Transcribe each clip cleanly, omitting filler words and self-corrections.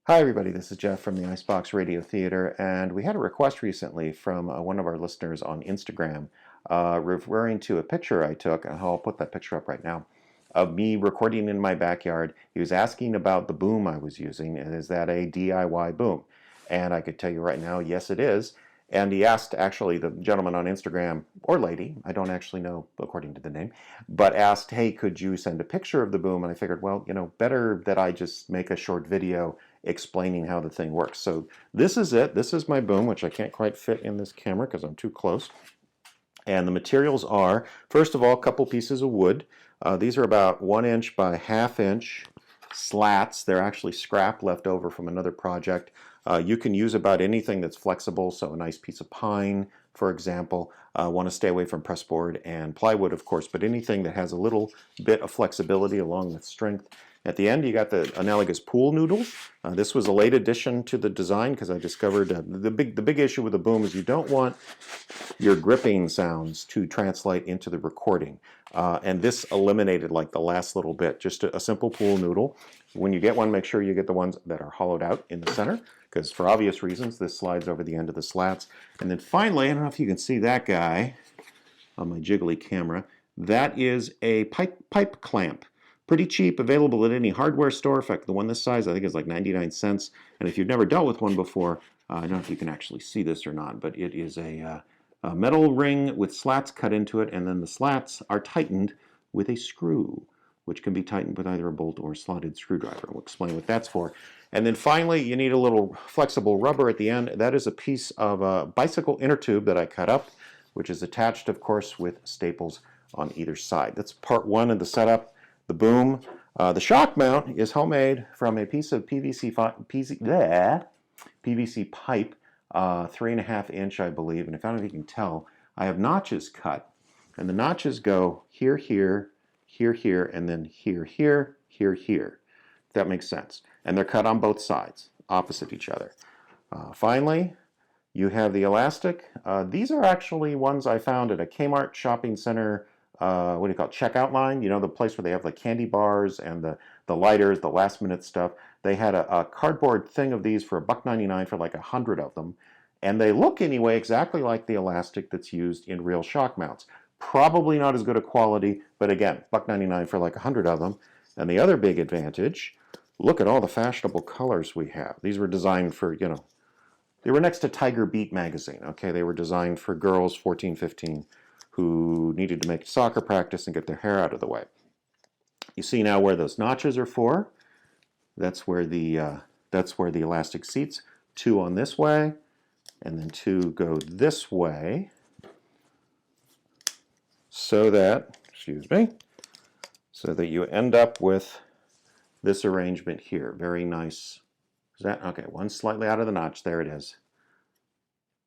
Hi everybody, this is Jeff from the Icebox Radio Theater, and we had a request recently from one of our listeners on Instagram referring to a picture I took, and I'll put that picture up right now, of me recording in my backyard. He was asking about the boom I was using, and is that a DIY boom? And I could tell you right now, yes it is. And he asked, actually, the gentleman on Instagram, or lady, I don't actually know according to the name, but asked, hey, could you send a picture of the boom? And I figured, well, better that I just make a short video explaining how the thing works. So this is it. This is my boom, which I can't quite fit in this camera because I'm too close. And the materials are, first of all, a couple pieces of wood. These are about 1 inch by ½ inch slats. They're actually scrap left over from another project. You can use about anything that's flexible, so a nice piece of pine, for example. Want to stay away from pressboard and plywood, of course, but anything that has a little bit of flexibility along with strength. At the end, you got the analogous pool noodle. This was a late addition to the design because I discovered the big issue with the boom is you don't want your gripping sounds to translate into the recording. And this eliminated like the last little bit, just a simple pool noodle. When you get one, make sure you get the ones that are hollowed out in the center, because for obvious reasons, this slides over the end of the slats. And then finally, I don't know if you can see that guy on my jiggly camera, that is a pipe clamp. Pretty cheap, available at any hardware store. In fact, the one this size I think is like 99 cents. And if you've never dealt with one before, I don't know if you can actually see this or not, but it is a metal ring with slats cut into it, and then the slats are tightened with a screw, which can be tightened with either a bolt or a slotted screwdriver. We'll explain what that's for. And then finally, you need a little flexible rubber at the end. That is a piece of a bicycle inner tube that I cut up, which is attached, of course, with staples on either side. That's part one of the setup. The boom. The shock mount is homemade from a piece of PVC pipe, 3½ inch, I believe. And if I don't know if you can tell, I have notches cut. And the notches go here, here, here, here, and then here, here, here, here. If that makes sense. And they're cut on both sides, opposite each other. Finally, you have the elastic. These are actually ones I found at a Kmart shopping center, what do you call it, checkout line? You know, the place where they have like candy bars and the lighters, the last minute stuff. They had a cardboard thing of these for $1.99 for like 100 of them. And they look anyway exactly like the elastic that's used in real shock mounts. Probably not as good a quality, but again, $1.99 for like 100 of them. And the other big advantage, look at all the fashionable colors we have. These were designed for, they were next to Tiger Beat magazine, okay? They were designed for girls 14, 15 who needed to make soccer practice and get their hair out of the way. You see now where those notches are for. That's where the elastic seats. 2 on this way, and then 2 go this way, so that, so that you end up with this arrangement here. Very nice. Is that okay? One slightly out of the notch. There it is.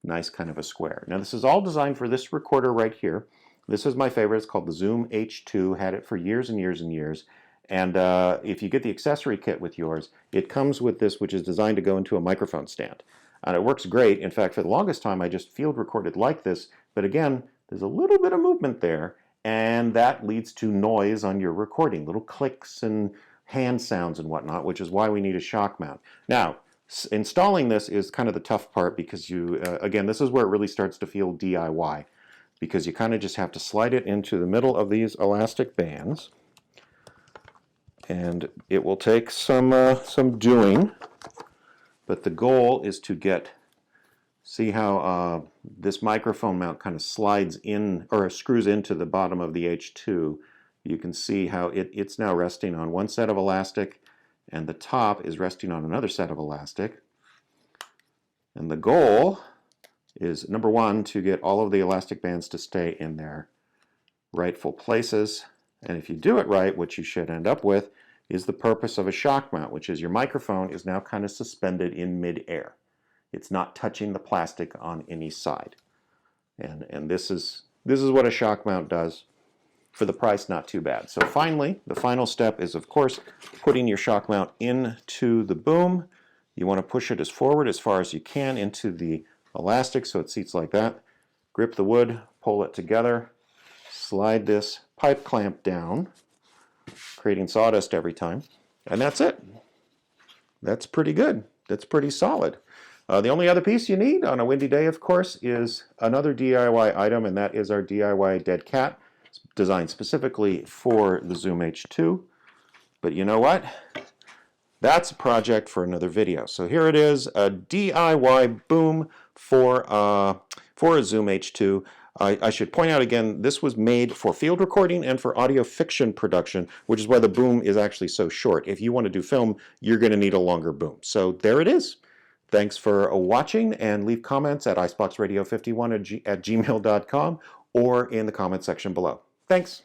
Nice kind of a square. Now this is all designed for this recorder right here. This is my favorite. It's called the Zoom H2. Had it for years and years and years. And if you get the accessory kit with yours, it comes with this, which is designed to go into a microphone stand. And it works great. In fact, for the longest time, I just field recorded like this. But again, there's a little bit of movement there, and that leads to noise on your recording, little clicks and hand sounds and whatnot, which is why we need a shock mount. Now, installing this is kind of the tough part because again, this is where it really starts to feel DIY, because you kind of just have to slide it into the middle of these elastic bands, and it will take some doing, but the goal is to get, see how this microphone mount kind of slides in, or screws into the bottom of the H2. You can see how it's now resting on one set of elastic, and the top is resting on another set of elastic. And the goal is, number one, to get all of the elastic bands to stay in their rightful places. And if you do it right, what you should end up with is the purpose of a shock mount, which is your microphone is now kind of suspended in midair. It's not touching the plastic on any side. And this is what a shock mount does. For the price, not too bad. So finally, the final step is, of course, putting your shock mount into the boom. You want to push it as forward as far as you can into the elastic so it seats like that. Grip the wood, pull it together, slide this pipe clamp down, creating sawdust every time, and that's it. That's pretty good. that's pretty solid. The only other piece you need on a windy day, of course, is another DIY item, and that is our DIY dead cat, designed specifically for the Zoom H2. But you know what? That's a project for another video. So here it is, a DIY boom for a Zoom H2. I should point out again, this was made for field recording and for audio fiction production, which is why the boom is actually so short. If you want to do film, you're going to need a longer boom. So there it is. Thanks for watching, and leave comments at iceboxradio51 at gmail.com or in the comment section below. Thanks.